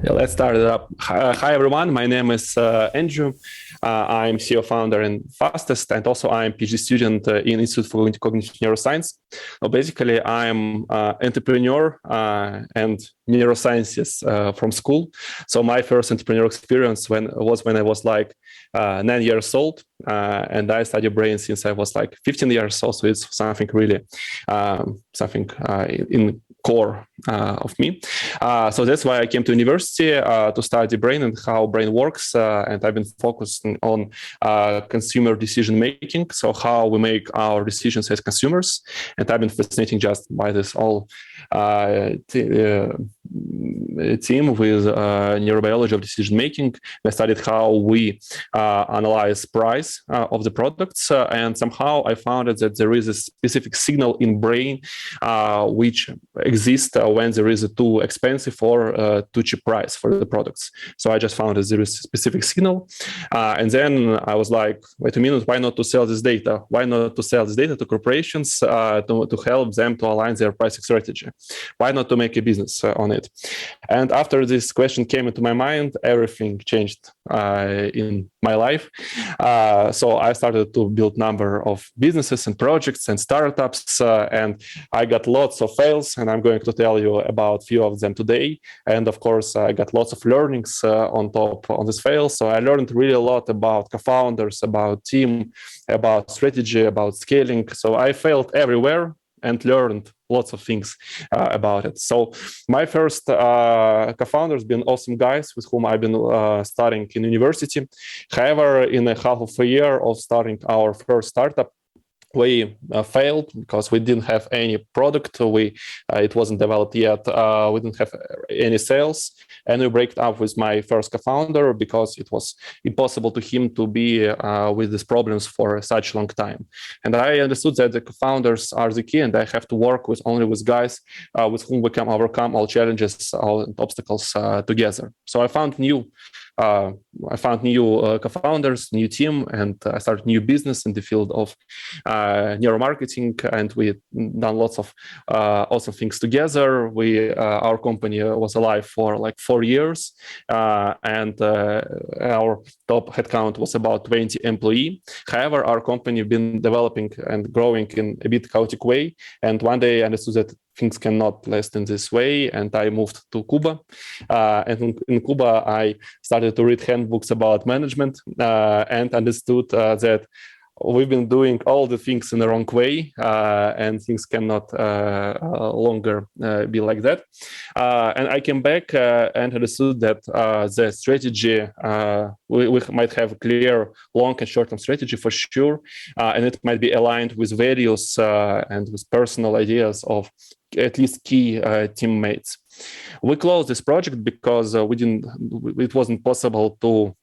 Yeah, let's start it up. Hi, everyone. My name is Andrew. I'm CEO founder in Fastest, and also I'm PhD student in Institute for Cognitive Neuroscience. Basically, I'm entrepreneur and neuroscientist from school. So my first entrepreneurial experience was when I was like 9 years old, and I studied brain since I was like 15 years old. So it's something really in core of me. So that's why I came to university to study brain and how brain works. And I've been focusing on consumer decision making. So how we make our decisions as consumers. And I've been fascinated just by this whole team with neurobiology of decision making. I studied how we analyze price of the products, and somehow I found that there is a specific signal in brain which exists when there is a too expensive or too cheap price for the products. So I just found that there is a specific signal, and then I was like, wait a minute, why not to sell this data? Why not to sell this data to corporations to help them to align their pricing strategy? Why not to make a business on it? And after this question came into my mind, everything changed in my life. So I started to build number of businesses and projects and startups, and I got lots of fails, and I'm going to tell you about a few of them today. And of course, I got lots of learnings on top on this fail. So I learned really a lot about co-founders, about team, about strategy, about scaling. So I failed everywhere and learned lots of things about it. So my first co-founders been awesome guys with whom I've been studying in university. However, in a half of a year of starting our first startup, we failed because we didn't have any product. It wasn't developed yet. We didn't have any sales, and we broke up with my first co-founder because it was impossible to him to be with these problems for such a long time. And I understood that the co-founders are the key, and I have to work only with guys with whom we can overcome all challenges, all obstacles together. So I found new co-founders, new team, and I started new business in the field of neuromarketing, and we done lots of awesome things together. Our company was alive for like 4 years, and our top headcount was about 20 employees. However, our company been developing and growing in a bit chaotic way, and one day I understood that things cannot last in this way, and I moved to Cuba. And in Cuba, I started to read handbooks about management and understood that we've been doing all the things in the wrong way, and things cannot longer be like that. And I came back and understood that the strategy, we might have a clear long and short-term strategy for sure, and it might be aligned with values and with personal ideas of at least key teammates. We closed this project because it wasn't possible to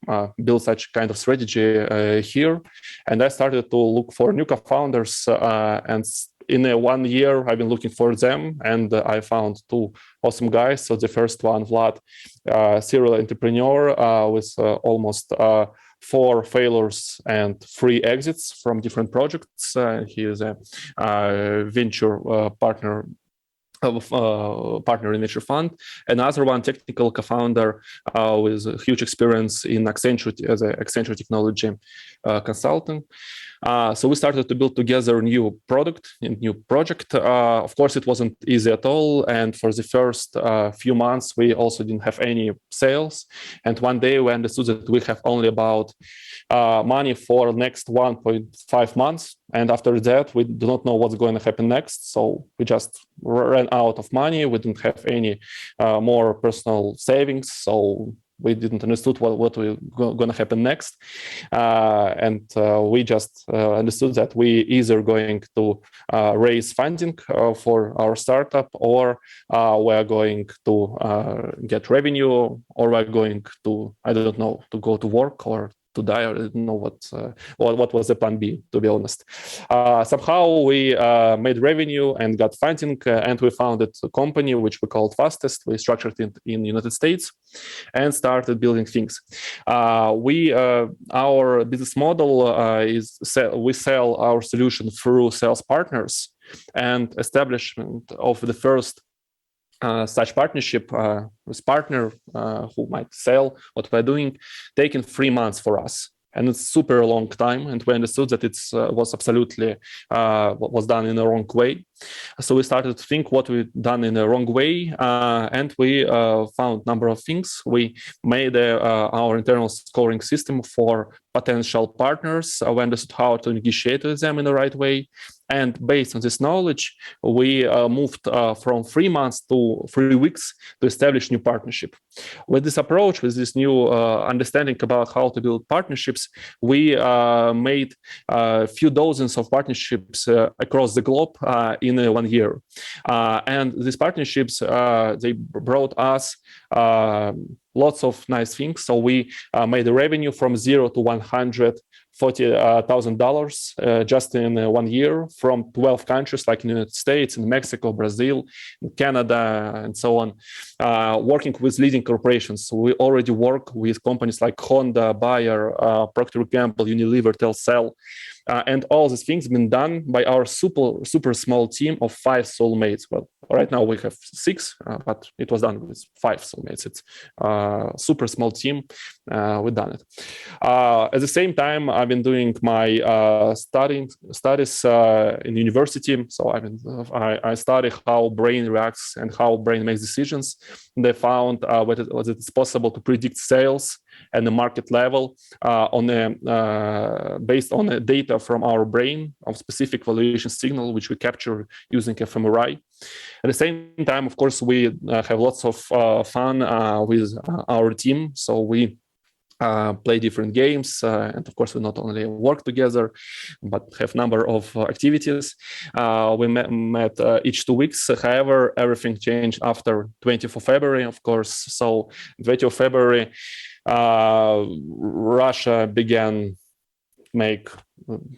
build such kind of strategy here. And I started to look for new co-founders, and in 1 year, I've been looking for them, and I found 2 awesome guys. So the first one, Vlad, serial entrepreneur with almost 4 failures and 3 exits from different projects. He is a venture partner in venture fund. Another one, technical co-founder with a huge experience in Accenture as an Accenture technology consultant. So we started to build together a new product and new project. Of course, it wasn't easy at all. And for the first few months, we also didn't have any sales. And one day we understood that we have only about money for next 1.5 months. And after that, we do not know what's going to happen next. So we just ran out of money. We didn't have any more personal savings. So we didn't understood what was going to happen next. And we just understood that we either going to raise funding for our startup, or we're going to get revenue, or we're going to, I don't know, to go to work or to die. I didn't know what was the plan B, to be honest. Somehow we made revenue and got funding, and we founded a company which we called Fastest. We structured it in the United States and started building things. Our business model is we sell our solution through sales partners, and establishment of the first such partnership with partner who might sell what we're doing, taking 3 months for us. And it's super long time, and we understood that it was absolutely was done in the wrong way. So we started to think what we've done in the wrong way, and we found a number of things. We made our internal scoring system for potential partners. We understood how to negotiate with them in the right way. And based on this knowledge, we moved from 3 months to 3 weeks to establish new partnership. With this approach, with this new understanding about how to build partnerships, we made a few dozens of partnerships across the globe in 1 year. And these partnerships, they brought us lots of nice things. So we made the revenue from $0 to $140,000 just in 1 year from 12 countries like in the United States, in Mexico, Brazil, Canada, and so on, working with leading corporations. So we already work with companies like Honda, Bayer, Procter & Gamble, Unilever, Telcel, and all these things have been done by our super small team of 5 soulmates. Well, right now we have 6, but it was done with 5 soulmates. It's a super small team. We've done it. At the same time, I've been doing my studies in university. So I study how brain reacts and how brain makes decisions. And they found what it's possible to predict sales and the market level based on the data from our brain of specific valuation signal, which we capture using fMRI. At the same time, of course, we have lots of fun with our team. So we play different games, and of course we not only work together but have number of activities. We met each 2 weeks. However, everything changed after 20th of February, of course. So 20th of February, Russia began make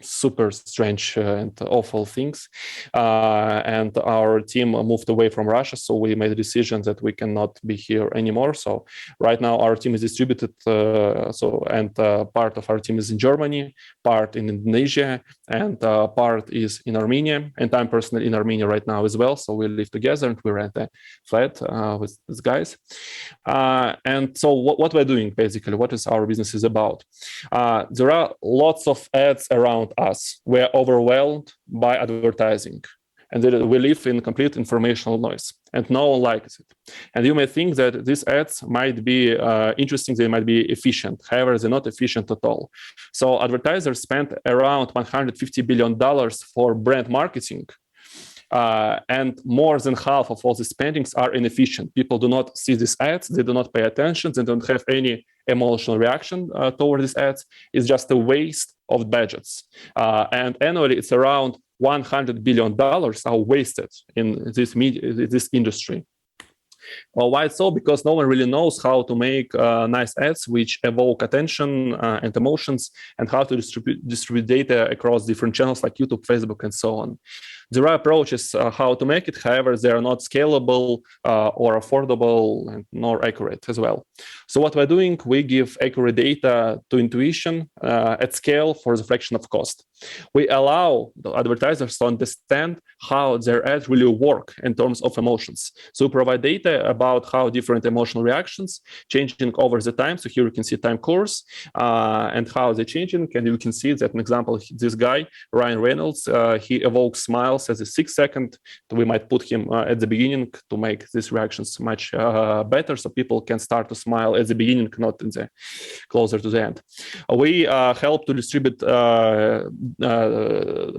super strange and awful things, and our team moved away from Russia. So we made a decision that we cannot be here anymore. So right now our team is distributed. Part of our team is in Germany, part in Indonesia, and part is in Armenia. And I'm personally in Armenia right now as well. So we live together and we rent a flat with these guys. And so what we're doing basically, what is our business is about? There are lots of ads around us. We're overwhelmed by advertising, and we live in complete informational noise, and no one likes it. And you may think that these ads might be interesting, they might be efficient. However, they're not efficient at all. So advertisers spend around $150 billion for brand marketing, and more than half of all the spendings are inefficient. People do not see these ads, they do not pay attention, they don't have any emotional reaction toward these ads. It's just a waste of budgets. And annually, it's around $100 billion are wasted in this industry. Well, why so? Because no one really knows how to make nice ads which evoke attention and emotions, and how to distribute data across different channels like YouTube, Facebook, and so on. There are approaches how to make it. However, they are not scalable or affordable and nor accurate as well. So what we're doing, we give accurate data to intuition at scale for the fraction of cost. We allow the advertisers to understand how their ads really work in terms of emotions. So we provide data about how different emotional reactions changing over the time. So here you can see time course and how they're changing. And you can see that, an example, this guy, Ryan Reynolds, he evokes smiles as a 6-second. We might put him at the beginning to make these reactions much better, so people can start to smile at the beginning, not in the closer to the end. We help to distribute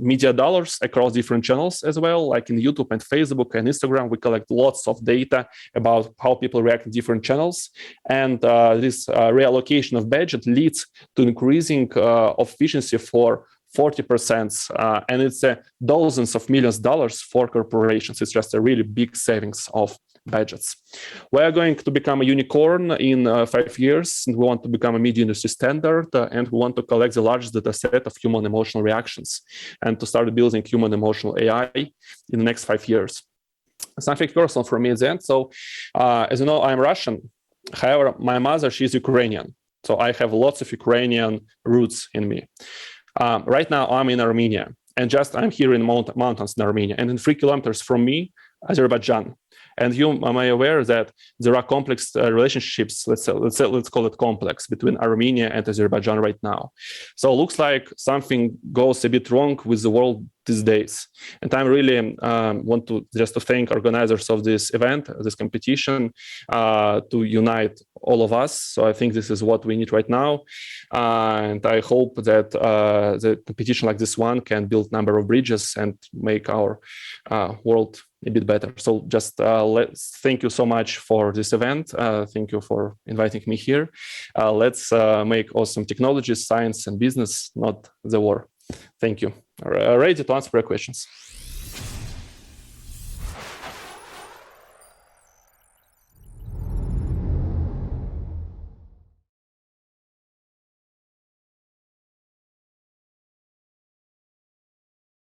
media dollars across different channels as well, like in YouTube and Facebook and Instagram. We collect lots of data about how people react to different channels, and this reallocation of budget leads to increasing of efficiency for 40%, and it's dozens of millions of dollars for corporations. It's just a really big savings of budgets. We are going to become a unicorn in 5 years, and we want to become a media industry standard, and we want to collect the largest data set of human emotional reactions and to start building human emotional AI in the next 5 years. Something personal for me is that. So, as you know, I'm Russian. However, my mother, she's Ukrainian. So I have lots of Ukrainian roots in me. Right now, I'm in Armenia, and I'm here in mountains in Armenia, and in 3 kilometers from me, Azerbaijan. And you may be aware that there are complex relationships, let's call it complex, between Armenia and Azerbaijan right now. So it looks like something goes a bit wrong with the world these days. And I really want to just to thank organizers of this event, this competition, to unite all of us. So I think this is what we need right now. And I hope that the competition like this one can build number of bridges and make our world a bit better. So just let's thank you so much for this event. Thank you for inviting me here. Let's make awesome technology, science, and business, not the war. Thank you. Ready to answer your questions.